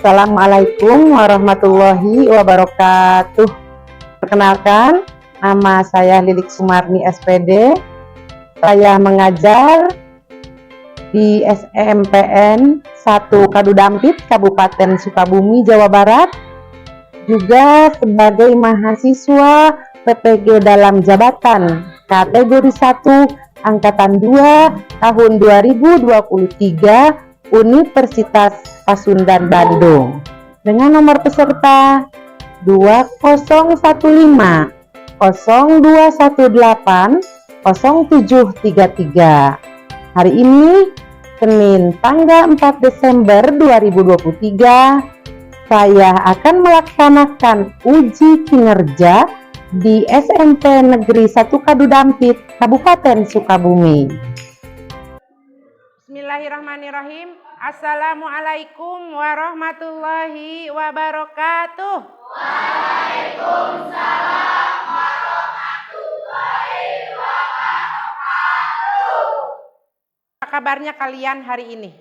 Assalamualaikum warahmatullahi wabarakatuh. Perkenalkan, nama saya Lilik Sumarni SPD. Saya mengajar di SMPN 1 Kadudampit, Kabupaten Sukabumi, Jawa Barat. Juga sebagai mahasiswa PPG dalam jabatan kategori 1 Angkatan 2 tahun 2023 Universitas Pasundan Bandung dengan nomor peserta 2015 0218 0733. Hari ini Senin tanggal 4 Desember 2023 saya akan melaksanakan uji kinerja di SMP Negeri 1 Kadudampit, Kabupaten Sukabumi. Bismillahirrahmanirrahim. Assalamualaikum warahmatullahi wabarakatuh. Waalaikumsalam warahmatullahi wabarakatuh. Apa kabarnya kalian hari ini?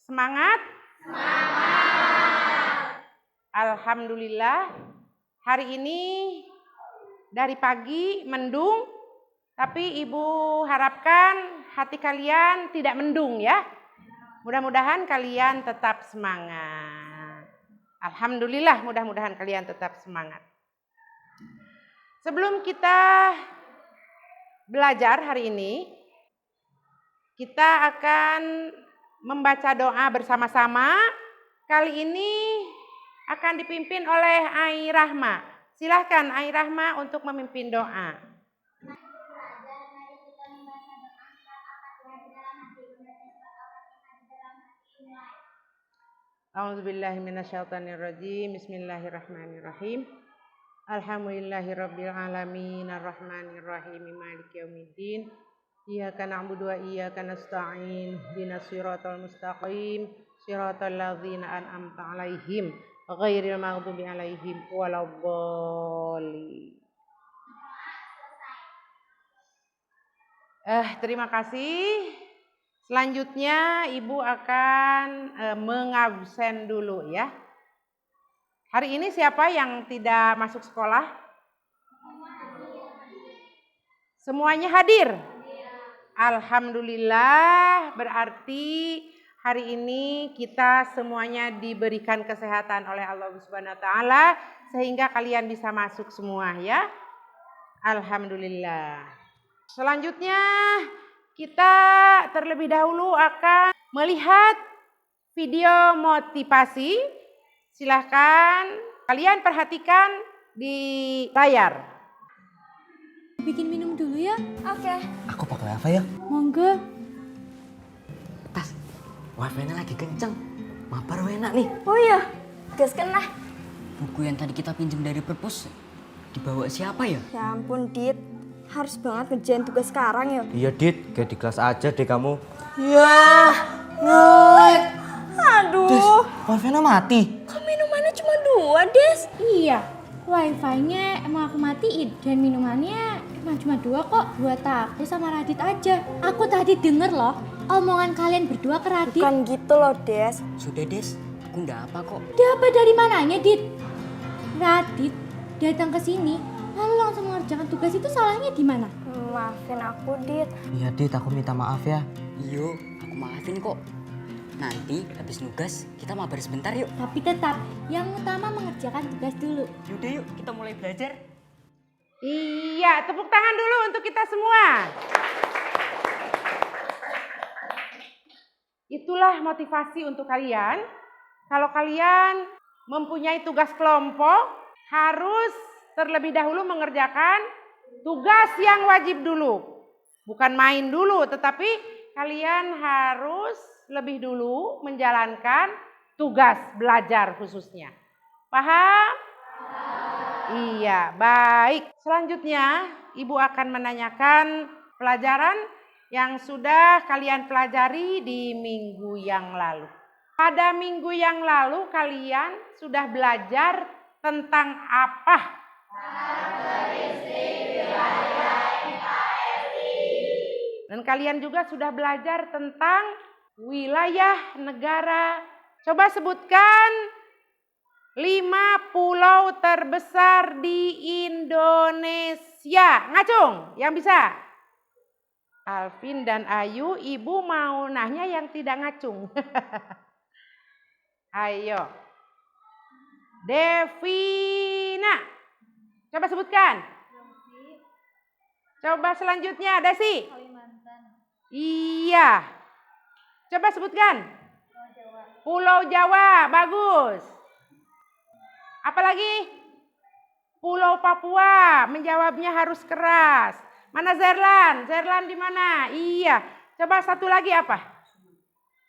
Semangat? Semangat. Alhamdulillah. Hari ini dari pagi mendung, tapi Ibu harapkan hati kalian tidak mendung ya. Mudah-mudahan kalian tetap semangat. Alhamdulillah, mudah-mudahan kalian tetap semangat. Sebelum kita belajar hari ini, kita akan membaca doa bersama-sama. Kali ini akan dipimpin oleh Ai Rahma. Silahkan Ai Rahma untuk memimpin doa. A'udzubillahiminasyaitonirrajim. Bismillahirrahmanirrahim. Alhamdulillahirabbil alamin arrahmanirrahim maliki yaumiddin. Iyyaka na'budu wa iyyaka nasta'in. Ihdinas siratal mustaqim. Siratal ladzina an'amta 'alaihim ghairil maghdubi 'alaihim waladdallin. Terima kasih. Selanjutnya Ibu akan mengabsen dulu ya. Hari ini siapa yang tidak masuk sekolah? Semuanya hadir? Alhamdulillah, berarti hari ini kita semuanya diberikan kesehatan oleh Allah Subhanahu wa taala sehingga kalian bisa masuk semua ya. Alhamdulillah. Selanjutnya kita terlebih dahulu akan melihat video motivasi. Silahkan kalian perhatikan di layar. Bikin minum dulu ya? Oke. Aku pakai apa ya? Monggo. Tas, wifi-nya lagi kenceng. Mabar enak nih. Oh iya, gas kena. Buku yang tadi kita pinjam dari perpus dibawa siapa ya? Ya ampun, Dit. Harus banget ngerjain tugas sekarang ya. Iya, Dit. Kayak di kelas aja deh kamu. Ya, ngelek. Aduh. Des, wifi-nya mati. Kok minumannya cuma 2, Des? Iya, wifi-nya emang aku matiin dan minumannya emang cuma 2 kok. Buat aku sama Radit aja. Aku tadi denger loh omongan kalian berdua ke Radit. Bukan gitu loh, Des. Sudah Des, aku nggak apa kok. Dia apa dari mananya, Dit? Radit datang ke sini lalu langsung mengerjakan tugas, itu salahnya di mana? Maafin aku, Dit. Iya, Dit. Aku minta maaf ya. Iyo, aku maafin kok. Nanti habis nugas kita mabar sebentar yuk. Tapi tetap yang utama mengerjakan tugas dulu. Yaudah yuk, kita mulai belajar. Iya, tepuk tangan dulu untuk kita semua. Itulah motivasi untuk kalian. Kalau kalian mempunyai tugas kelompok, harus terlebih dahulu mengerjakan tugas yang wajib dulu. Bukan main dulu, tetapi kalian harus lebih dulu menjalankan tugas belajar khususnya. Paham? Iya, baik. Selanjutnya, Ibu akan menanyakan pelajaran yang sudah kalian pelajari di minggu yang lalu. Pada minggu yang lalu kalian sudah belajar tentang apa? Dan kalian juga sudah belajar tentang wilayah negara. Coba sebutkan 5 pulau terbesar di Indonesia. Ngacung, yang bisa. Alvin dan Ayu, ibu mau nanya yang tidak ngacung. Ayo. Devina. Coba sebutkan. Coba selanjutnya, Desi. Iya. Coba sebutkan. Pulau Jawa, bagus. Apalagi? Pulau Papua, menjawabnya harus keras. Mana Zerlan? Zerlan di mana? Iya. Coba satu lagi apa?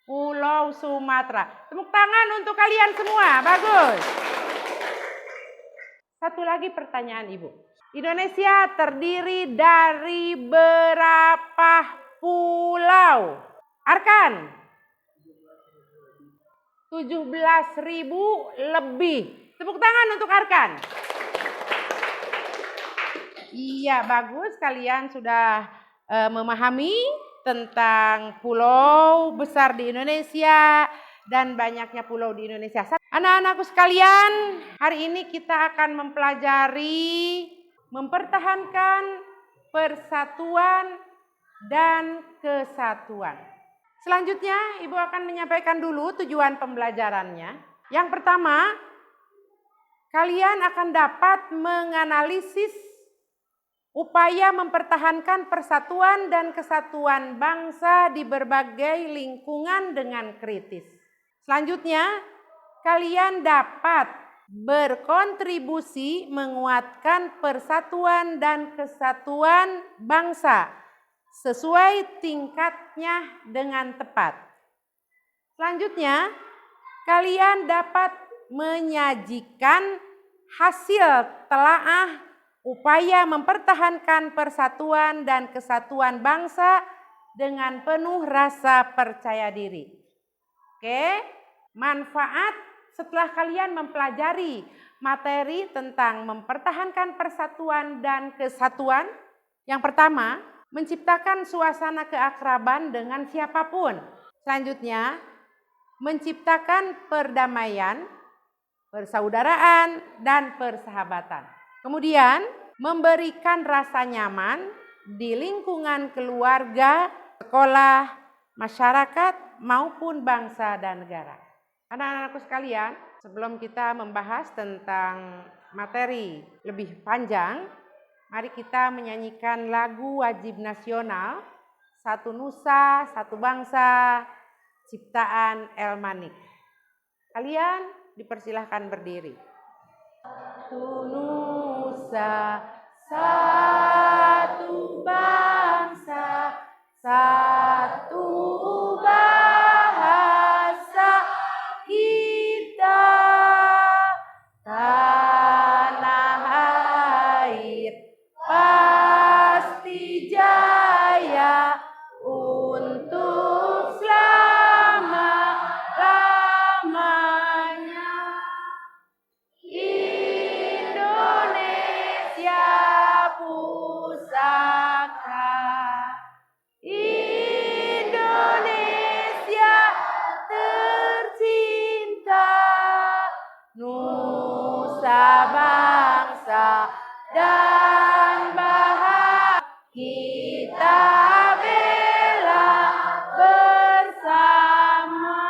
Pulau Sumatera. Tepuk tangan untuk kalian semua, bagus. Satu lagi pertanyaan Ibu. Indonesia terdiri dari berapa pulau? Arkan? 17.000 lebih. Tepuk tangan untuk Arkan. Iya, bagus. Kalian sudah memahami tentang pulau besar di Indonesia dan banyaknya pulau di Indonesia. Anak-anakku sekalian, hari ini kita akan mempelajari mempertahankan persatuan dan kesatuan. Selanjutnya, Ibu akan menyampaikan dulu tujuan pembelajarannya. Yang pertama, kalian akan dapat menganalisis upaya mempertahankan persatuan dan kesatuan bangsa di berbagai lingkungan dengan kritis. Selanjutnya, kalian dapat berkontribusi menguatkan persatuan dan kesatuan bangsa sesuai tingkatnya dengan tepat. Selanjutnya, kalian dapat menyajikan hasil telaah upaya mempertahankan persatuan dan kesatuan bangsa dengan penuh rasa percaya diri. Oke, manfaat setelah kalian mempelajari materi tentang mempertahankan persatuan dan kesatuan. Yang pertama, menciptakan suasana keakraban dengan siapapun. Selanjutnya, menciptakan perdamaian, persaudaraan, dan persahabatan. Kemudian, memberikan rasa nyaman di lingkungan keluarga, sekolah, masyarakat, maupun bangsa dan negara. Anak-anakku sekalian, sebelum kita membahas tentang materi lebih panjang, mari kita menyanyikan lagu wajib nasional, Satu Nusa, Satu Bangsa, ciptaan El Manik. Kalian dipersilahkan berdiri. Satu nusa, satu bangsa, satu bahasa kita, tanah air pasti jaya untuk selama-lamanya. Indonesia pusaka, Indonesia tercinta, nusa bangsa dan bahagia kita bela bersama.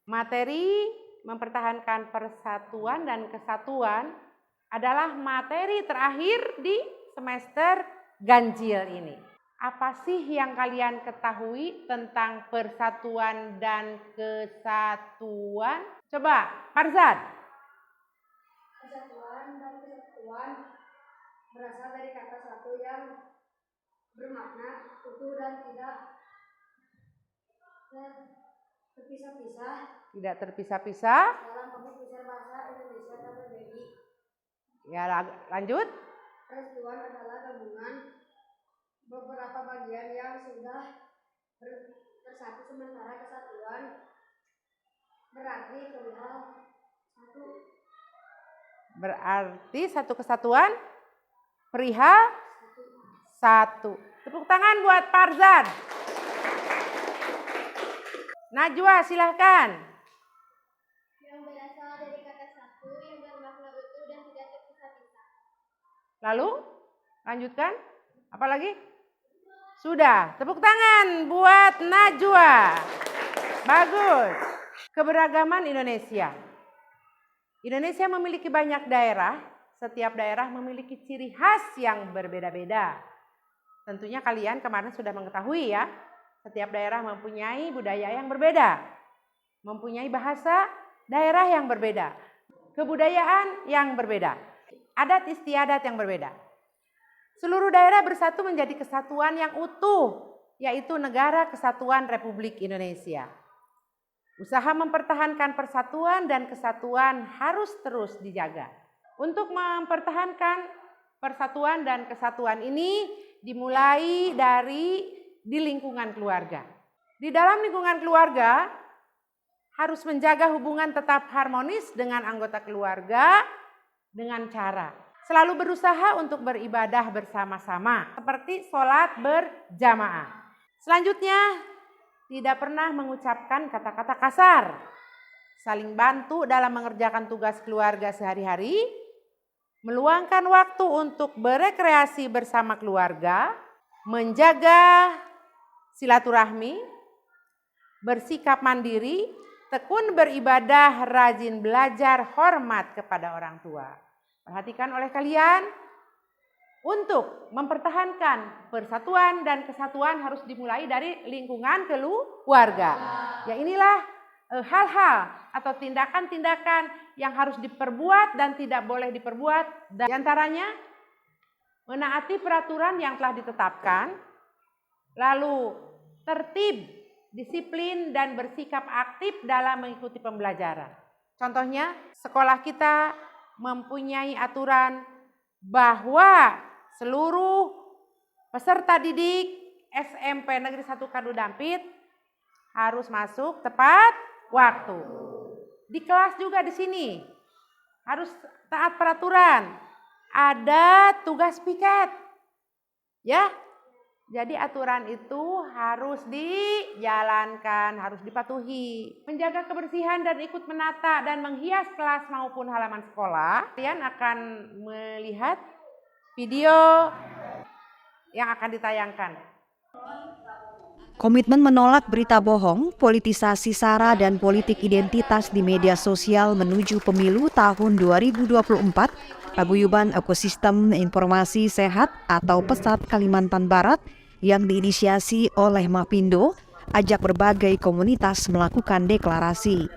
Materi mempertahankan persatuan dan kesatuan adalah materi terakhir di semester ganjil ini. Apa sih yang kalian ketahui tentang persatuan dan kesatuan? Coba, Farzan. Persatuan dan kesatuan berasal dari kata satu yang bermakna utuh dan tidak terpisah-pisah Tidak terpisah-pisah. dalam kamus besar bahasa Indonesia KBBI. Ya, lanjut. Persatuan adalah gabungan beberapa bagian yang sudah bersatu, sementara kesatuan berarti perihal satu. Berarti satu kesatuan perihal satu. Tepuk tangan buat Farzan. Najwa silahkan. Yang berasal dari kata satu yang bermakna utuh dan tidak terpisah-pisah. Lalu lanjutkan. Apa lagi? Sudah. Tepuk tangan buat Najwa. Bagus. Keberagaman Indonesia. Indonesia memiliki banyak daerah. Setiap daerah memiliki ciri khas yang berbeda-beda. Tentunya kalian kemarin sudah mengetahui ya. Setiap daerah mempunyai budaya yang berbeda. Mempunyai bahasa daerah yang berbeda. Kebudayaan yang berbeda. Adat istiadat yang berbeda. Seluruh daerah bersatu menjadi kesatuan yang utuh, yaitu Negara Kesatuan Republik Indonesia. Usaha mempertahankan persatuan dan kesatuan harus terus dijaga. Untuk mempertahankan persatuan dan kesatuan ini dimulai di lingkungan keluarga. Di dalam lingkungan keluarga harus menjaga hubungan tetap harmonis dengan anggota keluarga dengan cara selalu berusaha untuk beribadah bersama-sama seperti sholat berjamaah. Selanjutnya, tidak pernah mengucapkan kata-kata kasar, saling bantu dalam mengerjakan tugas keluarga sehari-hari, meluangkan waktu untuk berekreasi bersama keluarga, menjaga silaturahmi, bersikap mandiri, tekun beribadah, rajin belajar, hormat kepada orang tua. Perhatikan oleh kalian, untuk mempertahankan persatuan dan kesatuan harus dimulai dari lingkungan keluarga. Ya inilah hal-hal atau tindakan-tindakan yang harus diperbuat dan tidak boleh diperbuat. Di antaranya menaati peraturan yang telah ditetapkan, lalu tertib, disiplin dan bersikap aktif dalam mengikuti pembelajaran. Contohnya, sekolah kita mempunyai aturan bahwa seluruh peserta didik SMP Negeri 1 Kadu Dampit harus masuk tepat waktu. Di kelas juga di sini harus taat peraturan. Ada tugas piket. Ya. Jadi aturan itu harus dijalankan, harus dipatuhi. Menjaga kebersihan dan ikut menata dan menghias kelas maupun halaman sekolah. Kalian akan melihat video yang akan ditayangkan. Komitmen menolak berita bohong, politisasi SARA dan politik identitas di media sosial menuju pemilu tahun 2024, Paguyuban Ekosistem Informasi Sehat atau PESAT Kalimantan Barat yang diinisiasi oleh Mapindo ajak berbagai komunitas melakukan deklarasi.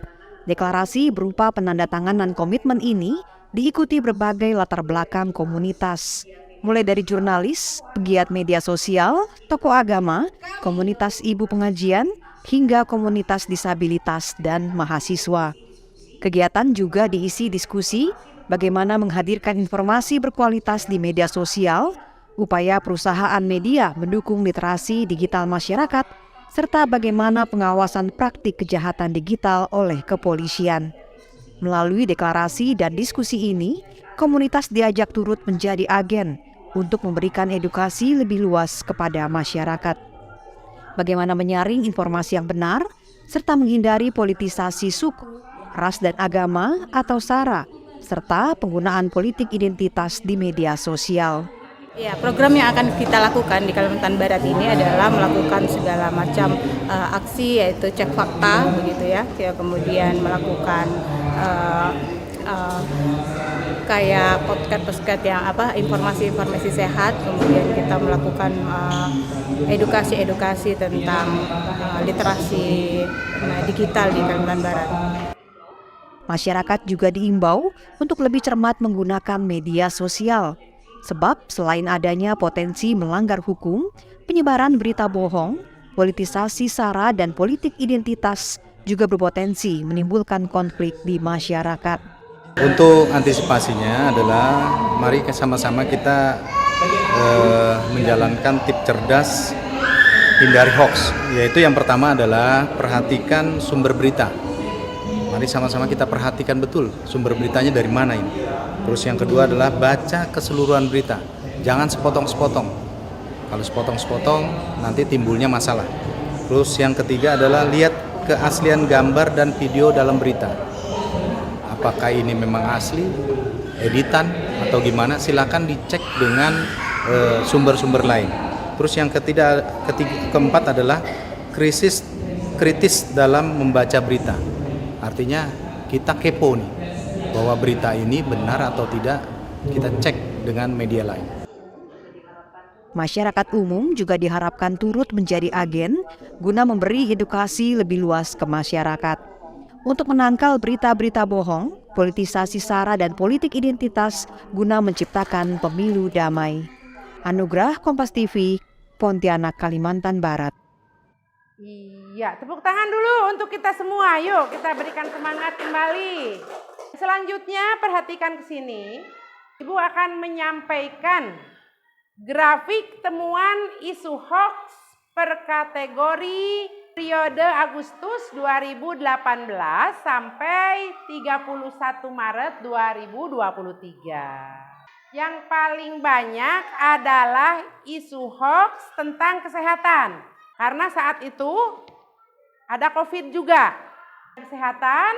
Deklarasi berupa penandatanganan komitmen ini diikuti berbagai latar belakang komunitas, mulai dari jurnalis, pegiat media sosial, tokoh agama, komunitas ibu pengajian, hingga komunitas disabilitas dan mahasiswa. Kegiatan juga diisi diskusi bagaimana menghadirkan informasi berkualitas di media sosial, upaya perusahaan media mendukung literasi digital masyarakat, serta bagaimana pengawasan praktik kejahatan digital oleh kepolisian. Melalui deklarasi dan diskusi ini, komunitas diajak turut menjadi agen untuk memberikan edukasi lebih luas kepada masyarakat. Bagaimana menyaring informasi yang benar, serta menghindari politisasi suku, ras dan agama atau SARA, serta penggunaan politik identitas di media sosial. Ya, program yang akan kita lakukan di Kalimantan Barat ini adalah melakukan segala macam aksi, yaitu cek fakta, begitu ya. Kemudian melakukan kayak podcast yang informasi-informasi sehat. Kemudian kita melakukan edukasi tentang literasi digital di Kalimantan Barat. Masyarakat juga diimbau untuk lebih cermat menggunakan media sosial. Sebab selain adanya potensi melanggar hukum, penyebaran berita bohong, politisasi SARA dan politik identitas juga berpotensi menimbulkan konflik di masyarakat. Untuk antisipasinya adalah mari sama-sama kita menjalankan tip cerdas hindari hoax. Yaitu yang pertama adalah perhatikan sumber berita. Mari sama-sama kita perhatikan betul sumber beritanya dari mana ini. Terus yang kedua adalah baca keseluruhan berita. Jangan sepotong-sepotong. Kalau sepotong-sepotong nanti timbulnya masalah. Terus yang ketiga adalah lihat keaslian gambar dan video dalam berita. Apakah ini memang asli, editan, atau gimana, silakan dicek dengan sumber-sumber lain. Terus yang keempat adalah kritis dalam membaca berita. Artinya kita kepo nih, bahwa berita ini benar atau tidak, kita cek dengan media lain. Masyarakat umum juga diharapkan turut menjadi agen guna memberi edukasi lebih luas ke masyarakat. Untuk menangkal berita-berita bohong, politisasi SARA dan politik identitas guna menciptakan pemilu damai. Anugrah, Kompas TV, Pontianak, Kalimantan Barat. Iya, tepuk tangan dulu untuk kita semua. Yuk, kita berikan semangat kembali. Selanjutnya, perhatikan ke sini. Ibu akan menyampaikan grafik temuan isu hoax per kategori periode Agustus 2018 sampai 31 Maret 2023. Yang paling banyak adalah isu hoax tentang kesehatan. Karena saat itu ada COVID juga. Kesehatan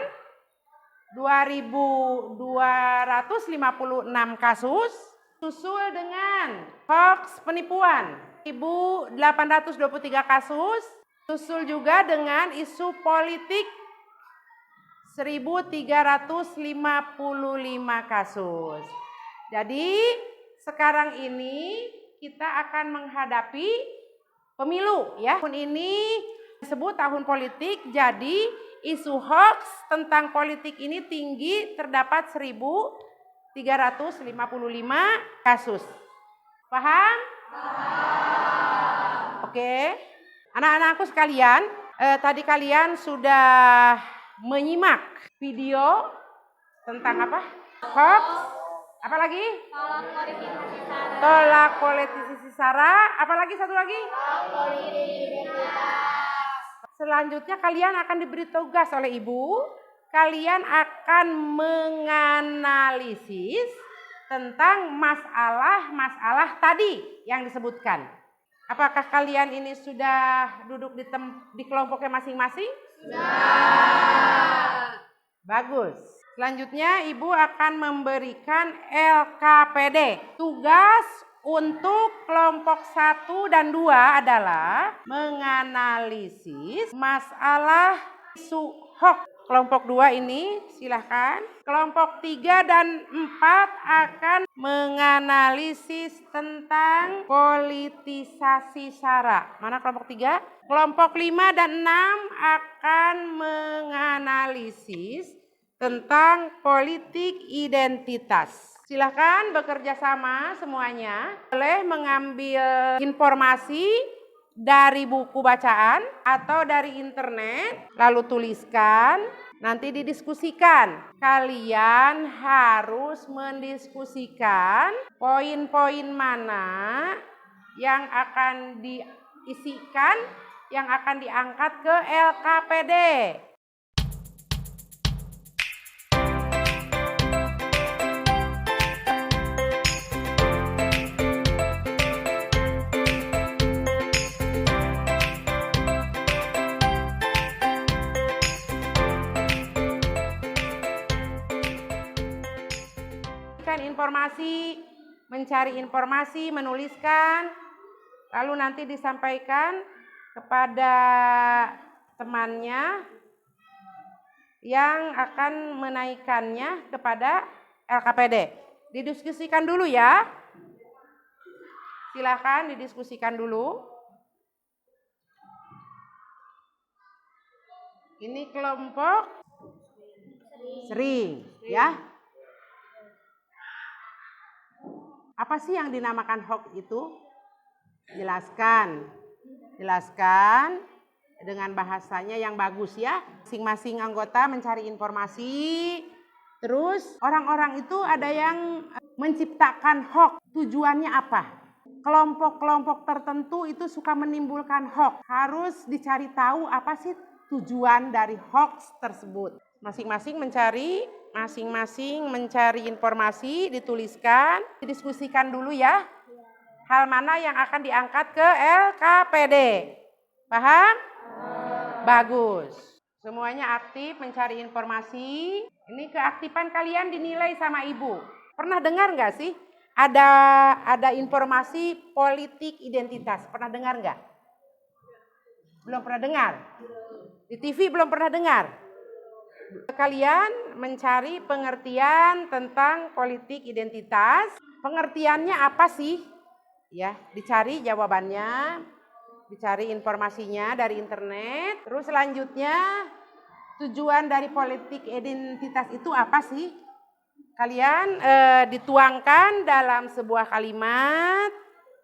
2.256 kasus, susul dengan hoax penipuan 1.823 kasus, susul juga dengan isu politik 1.355 kasus. Jadi sekarang ini kita akan menghadapi pemilu ya. Tahun ini disebut tahun politik, jadi isu hoax tentang politik ini tinggi, terdapat 1.355 kasus. Paham? Oke. Anak-anakku sekalian, tadi kalian sudah menyimak video tentang apa? Hoax. Apa lagi? Tolak politisasi SARA. Apa lagi satu lagi? Selanjutnya kalian akan diberi tugas oleh ibu. Kalian akan menganalisis tentang masalah-masalah tadi yang disebutkan. Apakah kalian ini sudah duduk di kelompoknya masing-masing? Sudah. Bagus. Selanjutnya ibu akan memberikan LKPD. Tugas untuk kelompok 1 dan 2 adalah menganalisis masalah isu hoax. Kelompok 2 ini silahkan. Kelompok 3 dan 4 akan menganalisis tentang politisasi SARA. Mana kelompok 3? Kelompok 5 dan 6 akan menganalisis tentang politik identitas. Silahkan bekerja sama semuanya. Boleh mengambil informasi dari buku bacaan atau dari internet, lalu tuliskan, nanti didiskusikan. Kalian harus mendiskusikan poin-poin mana yang akan diisikan, yang akan diangkat ke LKPD. Informasi, mencari informasi, menuliskan, lalu nanti disampaikan kepada temannya yang akan menaikkannya kepada LKPD. Didiskusikan dulu ya. Silakan didiskusikan dulu. Ini kelompok sering ya. Apa sih yang dinamakan hoax itu? Jelaskan dengan bahasanya yang bagus ya. Masing-masing anggota mencari informasi. Terus orang-orang itu ada yang menciptakan hoax. Tujuannya apa? Kelompok-kelompok tertentu itu suka menimbulkan hoax. Harus dicari tahu apa sih tujuan dari hoax tersebut. Masing-masing mencari informasi, dituliskan, didiskusikan dulu ya. Hal mana yang akan diangkat ke LKPD. Paham? Bagus. Semuanya aktif mencari informasi. Ini keaktifan kalian dinilai sama ibu. Pernah dengar nggak sih? Ada informasi politik identitas. Pernah dengar nggak? Belum pernah dengar? Di TV belum pernah dengar? Kalian mencari pengertian tentang politik identitas. Pengertiannya apa sih? Ya, dicari jawabannya. Dicari informasinya dari internet. Terus selanjutnya tujuan dari politik identitas itu apa sih? Kalian dituangkan dalam sebuah kalimat.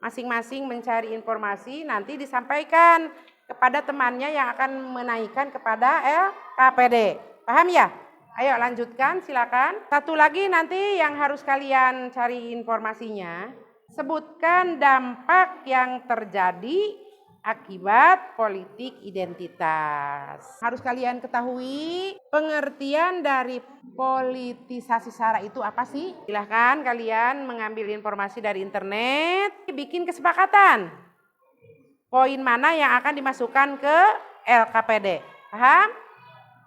Masing-masing mencari informasi nanti disampaikan kepada temannya yang akan menaikkan kepada LKPD. Paham ya? Ayo lanjutkan silakan. Satu lagi nanti yang harus kalian cari informasinya. Sebutkan dampak yang terjadi akibat politik identitas. Harus kalian ketahui pengertian dari politisasi SARA itu apa sih? Silahkan kalian mengambil informasi dari internet, bikin kesepakatan. Poin mana yang akan dimasukkan ke LKPD. Paham?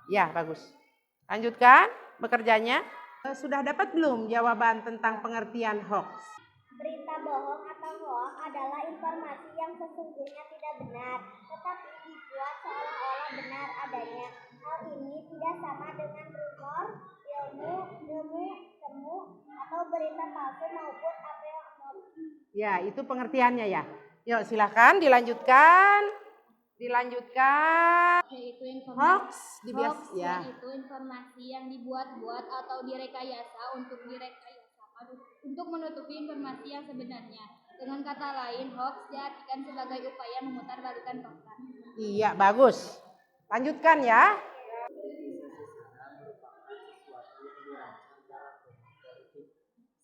Ya, bagus. Lanjutkan bekerjanya. Sudah dapat belum jawaban tentang pengertian hoax? Berita bohong atau hoax adalah informasi yang sesungguhnya tidak benar, tetapi dibuat seolah-olah benar adanya. Hal ini tidak sama dengan rumor, temu, atau berita palsu maupun apel. Ya, itu pengertiannya ya. Yuk silakan dilanjutkan. Yaitu Hoax hoax ya. yaitu informasi yang dibuat-buat atau direkayasa untuk menutupi informasi yang sebenarnya. Dengan kata lain, hoax diartikan sebagai upaya memutarbalikkan fakta. Iya, bagus. Lanjutkan ya.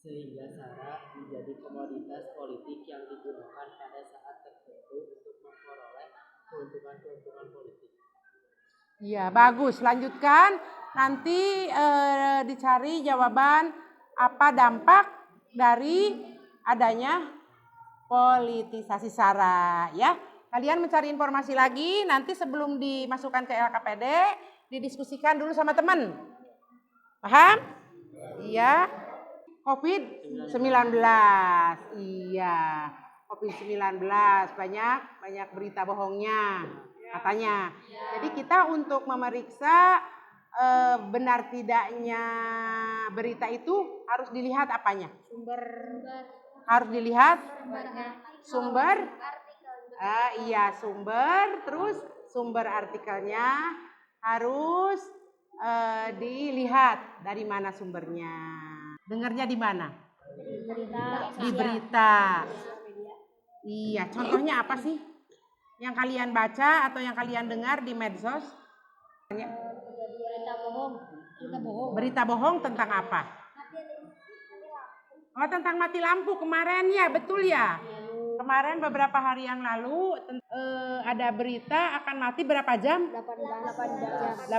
Sehingga SARA menjadi komoditas politik yang digunakan pada saat tertentu untuk memperoleh keuntungan politik. Iya, bagus. Lanjutkan. Nanti dicari jawaban apa dampak dari adanya politisasi SARA ya. Kalian mencari informasi lagi, nanti sebelum dimasukkan ke LKPD didiskusikan dulu sama teman. Paham? Iya. COVID-19. Iya. COVID-19 banyak berita bohongnya katanya. Jadi kita untuk memeriksa benar tidaknya berita itu harus dilihat apanya? Harus dilihat sumber. Iya, sumber. Terus sumber artikelnya harus dilihat dari mana sumbernya. Dengarnya di mana? Di berita. Iya, contohnya apa sih? Yang kalian baca atau yang kalian dengar di medsos? Berita bohong tentang apa? Oh, tentang mati lampu kemarin ya, betul ya. Kemarin beberapa hari yang lalu ada berita akan mati berapa jam? 18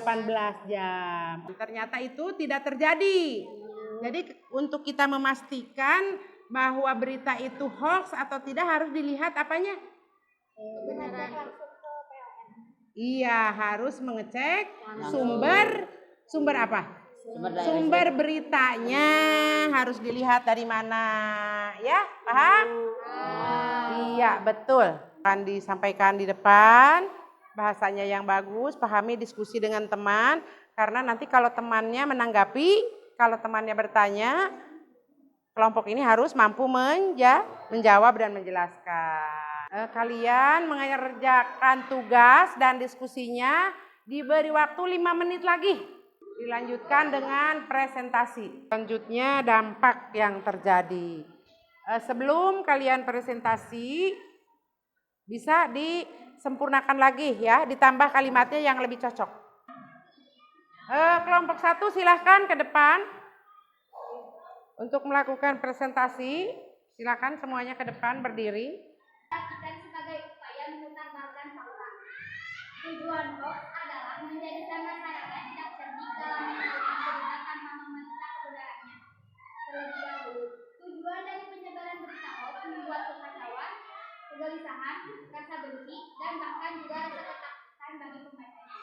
jam. Ternyata itu tidak terjadi. Jadi untuk kita memastikan bahwa berita itu hoax atau tidak harus dilihat apanya? Iya, harus mengecek sumber apa? Sumber beritanya harus dilihat dari mana, ya? Paham? Iya, betul. Akan disampaikan di depan, bahasanya yang bagus, pahami diskusi dengan teman, karena nanti kalau temannya menanggapi, kalau temannya bertanya, kelompok ini harus mampu menjawab dan menjelaskan. Kalian mengerjakan tugas dan diskusinya diberi waktu 5 menit lagi. Dilanjutkan dengan presentasi. Selanjutnya dampak yang terjadi. Sebelum kalian presentasi bisa disempurnakan lagi ya, ditambah kalimatnya yang lebih cocok. Kelompok 1 silahkan ke depan untuk melakukan presentasi. Silakan semuanya ke depan berdiri. Sebagai upaya memutarbalikkan fakta. Tujuan hoax adalah menjadikan masyarakat tidak cerdik dalam menilai berita tanpa memeriksa kebenarannya terlebih dahulu. Tujuan dari penyebaran berita hoax membuat kekacauan, kegelisahan, rasa benci, dan bahkan juga rasa ketakutan bagi pembacanya.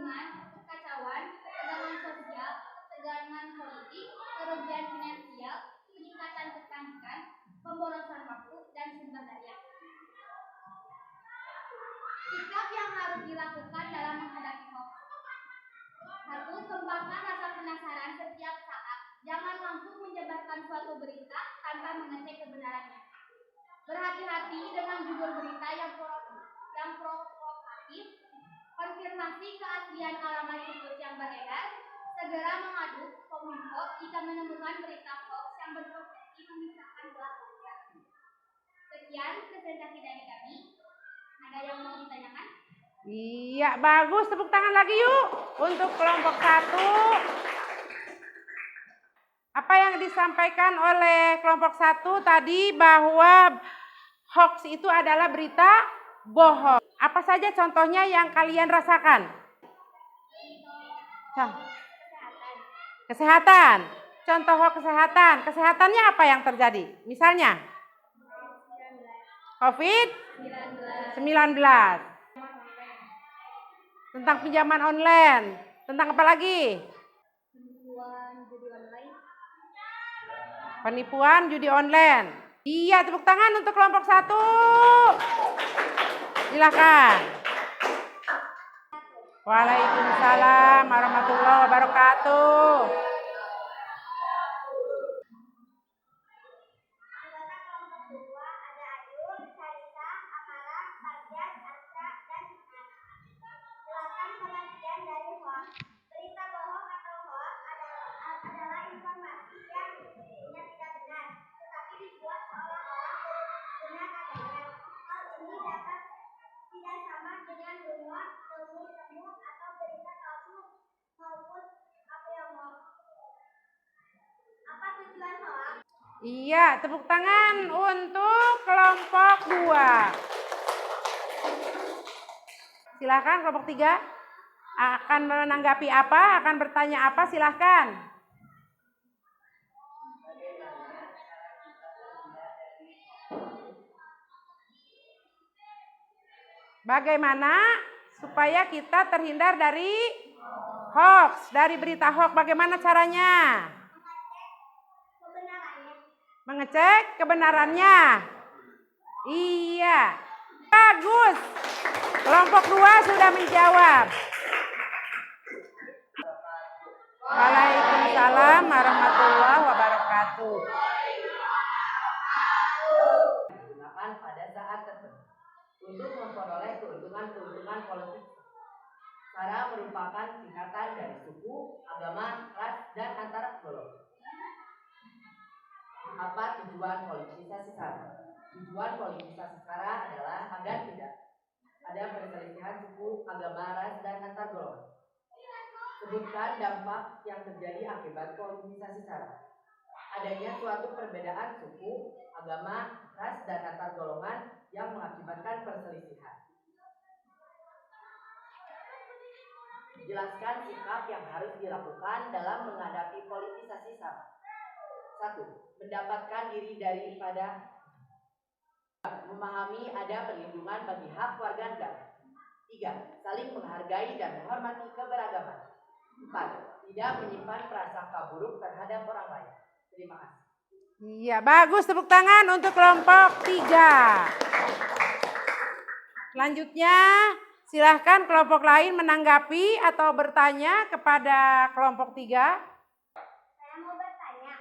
kebingungan, kekacauan, ketegangan sosial, ketegangan politik, kerugian finansial, peningkatan kepanikan, pemborosan waktu, dan sumber daya. Sikap yang harus dilakukan dalam menghadapi hoax. 1. Kembangkan rasa penasaran setiap saat. Jangan langsung menyebarkan suatu berita tanpa mengecek kebenarannya. Berhati-hati dengan judul berita yang provokatif. Konfirmasi keaslian alamat situs yang beredar. Segera mengadu Kominfo jika menemukan berita hoax yang berpotensi memisahkan belah bangsa. Sekian presentasi dari kami. Ada yang mau ditanyakan? Iya, bagus. Tepuk tangan lagi yuk untuk kelompok 1. Apa yang disampaikan oleh kelompok 1 tadi bahwa hoax itu adalah berita bohong. Apa saja contohnya yang kalian rasakan? Kesehatan. Contoh hoax kesehatan. Kesehatannya apa yang terjadi? Misalnya? COVID-19. Tentang pinjaman online. Tentang apa lagi? Penipuan judi online. Iya, tepuk tangan untuk kelompok 1. Silakan. Waalaikumsalam warahmatullahi wabarakatuh. Anggota kelompok 2 ada Ayu, Sarita, Amara, Farjan, Arsa, dan Hikmat. Jelaskan pengertian dari hoax. Berita bohong atau hoax adalah informasi yang sesungguhnya tidak benar, tetapi dibuat seolah-olah benar adanya. Hal ini dapat tidak sama dengan rumor, temu atau berita palsu maupun hoax. Apa tujuan hoax? Iya, tepuk tangan untuk kelompok 2. Silakan kelompok 3. Akan menanggapi apa? Akan bertanya apa? Silakan. Bagaimana supaya kita terhindar dari hoax, dari berita hoax? Bagaimana caranya? Mengecek kebenarannya. Iya. Bagus. Kelompok 2 sudah menjawab. Waalaikumsalam warahmatullahi wabarakatuh. Digunakan pada saat tertentu untuk memperoleh keuntungan politik. Sara merupakan singkatan dari suku, agama, ras, dan antar golongan. Apa tujuan politisasi Sara? Tujuan politisasi Sara adalah agar tidak ada perselisihan suku, agama, ras, dan antar golongan. Sebutkan dampak yang terjadi akibat politisasi Sara. Adanya suatu perbedaan suku, agama, ras, dan antar golongan yang mengakibatkan perselisihan. Jelaskan sikap yang harus dilakukan dalam menghadapi politisasi Sara. 1. Mendapatkan diri daripada memahami ada perlindungan bagi hak warga negara. 3. Saling menghargai dan menghormati keberagaman. 4. Tidak menyimpan prasangka buruk terhadap orang lain. Terima kasih. Iya, bagus. Tepuk tangan untuk kelompok 3. Selanjutnya, silahkan kelompok lain menanggapi atau bertanya kepada kelompok 3. Saya mau bertanya,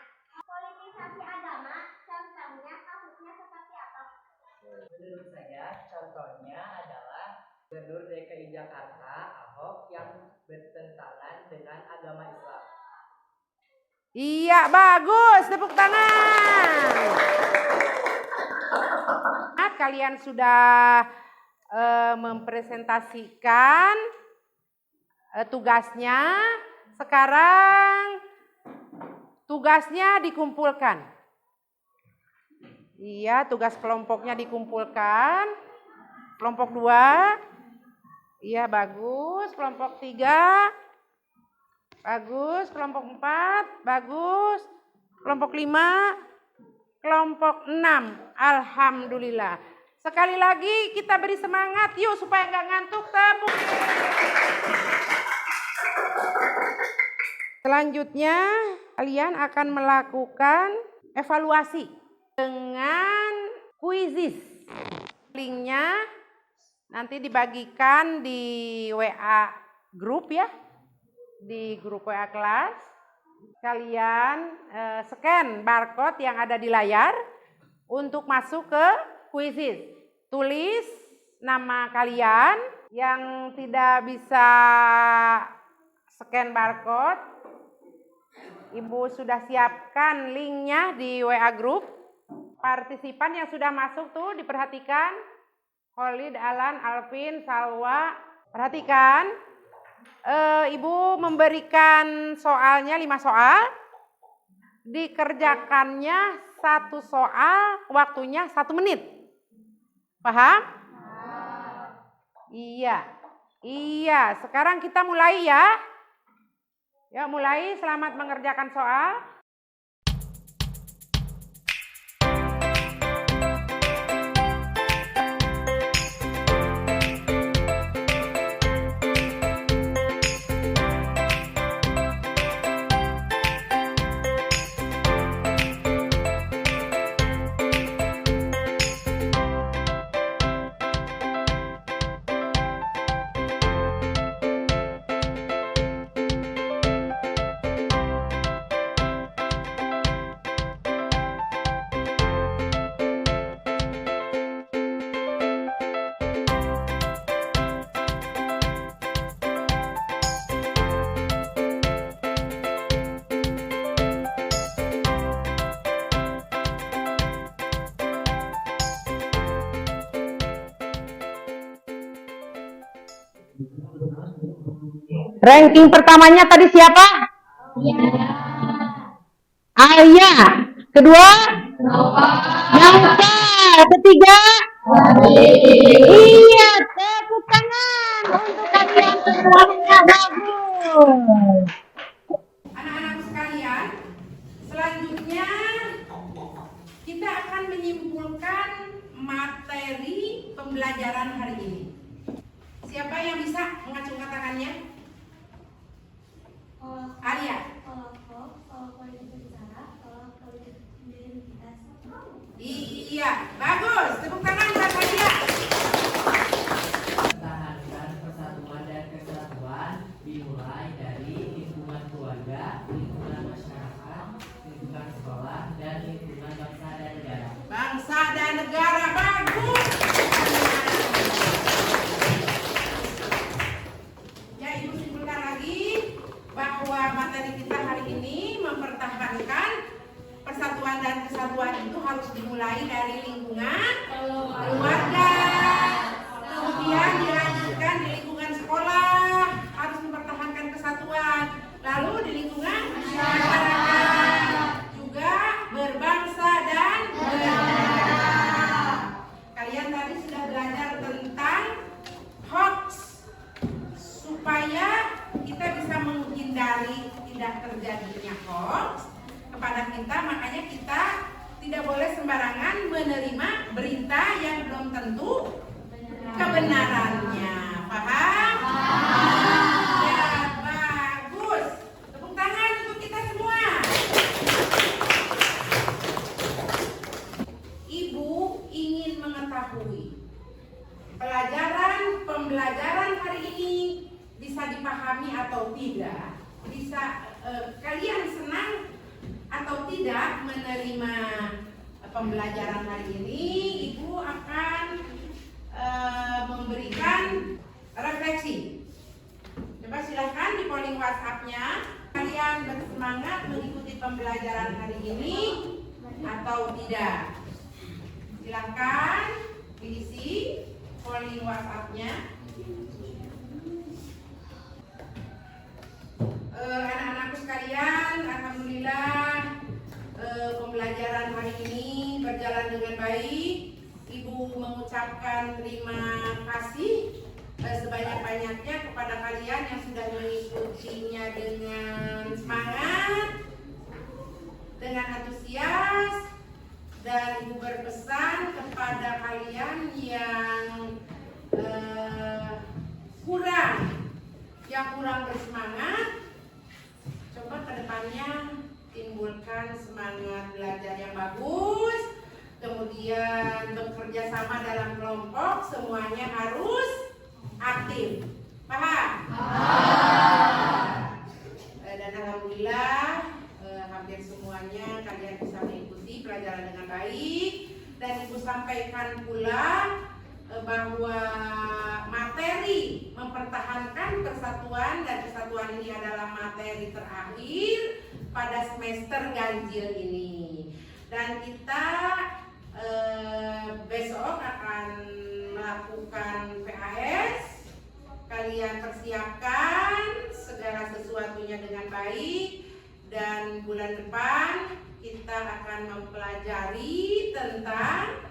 politisasi agama contohnya kasusnya seperti apa? Menurut saya, contohnya adalah Gubernur DKI Jakarta, Ahok, yang bertentangan dengan agama Islam. Iya, bagus. Tepuk tangan. Kalian sudah mempresentasikan tugasnya. Sekarang tugasnya dikumpulkan. Iya, tugas kelompoknya dikumpulkan. Kelompok 2. Iya, bagus. Kelompok 3. Bagus. Kelompok 4. Bagus. Kelompok 5. Kelompok 6. Alhamdulillah. Sekali lagi kita beri semangat yuk supaya nggak ngantuk. Tepuk. Selanjutnya, kalian akan melakukan evaluasi dengan kuisis. Linknya nanti dibagikan di WA grup ya, di grup WA kelas. Kalian scan barcode yang ada di layar untuk masuk ke kuisis. Tulis nama kalian. Yang tidak bisa scan barcode, Ibu sudah siapkan linknya di WA grup. Partisipan yang sudah masuk tuh diperhatikan. Khalid, Alan, Alvin, Salwa. Perhatikan. Ibu memberikan soalnya 5 soal. Dikerjakannya 1 soal, waktunya 1 menit. Paham? Iya. Sekarang kita mulai ya. Ya, mulai. Selamat mengerjakan soal. Ranking pertamanya tadi siapa? Alia. Kedua? Nova. Ketiga? Iya, tepuk tangan untuk kalian semuanya. Bagus. Anak-anak sekalian, selanjutnya kita akan menyimpulkan materi pembelajaran hari ini. Siapa yang bisa mengacungkan tangannya? Alia. Iya, bagus. Tepuk tangan buat Alia. Pertahankan persatuan dan kesatuan dimulai dari lingkungan keluarga, lingkungan masyarakat, lingkungan sekolah, dan lingkungan bangsa dan negara. Bangsa dan negara, bagus. Ya, Ibu simpulkan lagi bahwa materi kita hari ini mempertahankan persatuan dan kesatuan itu harus dimulai dari lingkungan keluarga, kemudian dilanjutkan di lingkungan sekolah, harus mempertahankan kesatuan, lalu di lingkungan masyarakat, juga berbangsa dan bernegara. Kalian tadi sudah belajar tentang hoax, supaya kita bisa menghindari tidak terjadinya hoax kepada kita, makanya kita tidak boleh sembarangan menerima berita yang belum tentu kebenarannya. Paham? Ya, bagus. Tepuk tangan untuk kita semua. Ibu ingin mengetahui pembelajaran hari ini bisa dipahami atau tidak, bisa kalian senang atau tidak menerima pembelajaran hari ini. Ibu akan memberikan refleksi. Coba silahkan di polling WhatsApp-nya, kalian bersemangat mengikuti pembelajaran hari ini atau tidak. Silahkan diisi polling WhatsApp-nya. Anak-anakku sekalian, alhamdulillah pembelajaran hari ini berjalan dengan baik. Ibu mengucapkan terima kasih sebanyak-banyaknya kepada kalian yang sudah mengikutinya dengan semangat, dengan antusias, dan Ibu berpesan kepada kalian yang kurang bersemangat, coba harapannya timbulkan semangat belajar yang bagus, kemudian bekerja sama dalam kelompok, semuanya harus aktif. Paham? Dan alhamdulillah hampir semuanya kalian bisa mengikuti pelajaran dengan baik. Dan Ibu sampaikan pula bahwa materi mempertahankan persatuan, dan persatuan ini adalah materi terakhir pada semester ganjil ini. Dan kita besok akan melakukan PAS. Kalian persiapkan segala sesuatunya dengan baik, dan bulan depan kita akan mempelajari tentang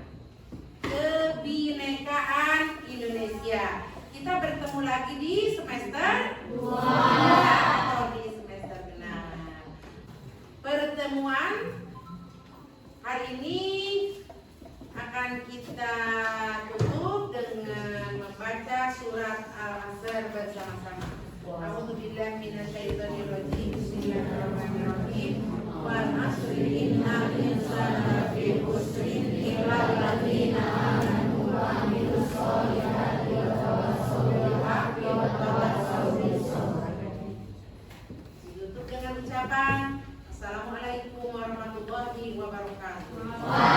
kebinekaan Indonesia. Kita bertemu lagi di semester 2 atau di semester genap. Pertemuan hari ini akan kita tutup dengan membaca surat Al-Asr bersama-sama. A'udzubillahi minasyaitonir rajim. Bismillahirrahmanirrahim. Wal 'asri innal insana lafi khusrin illa alladziina aamanu wa 'amilus sholihati wa tawassaw bil haqqi wa tawassaw bis sabr. Ditutup dengan ucapan Assalamualaikum warahmatullahi wabarakatuh.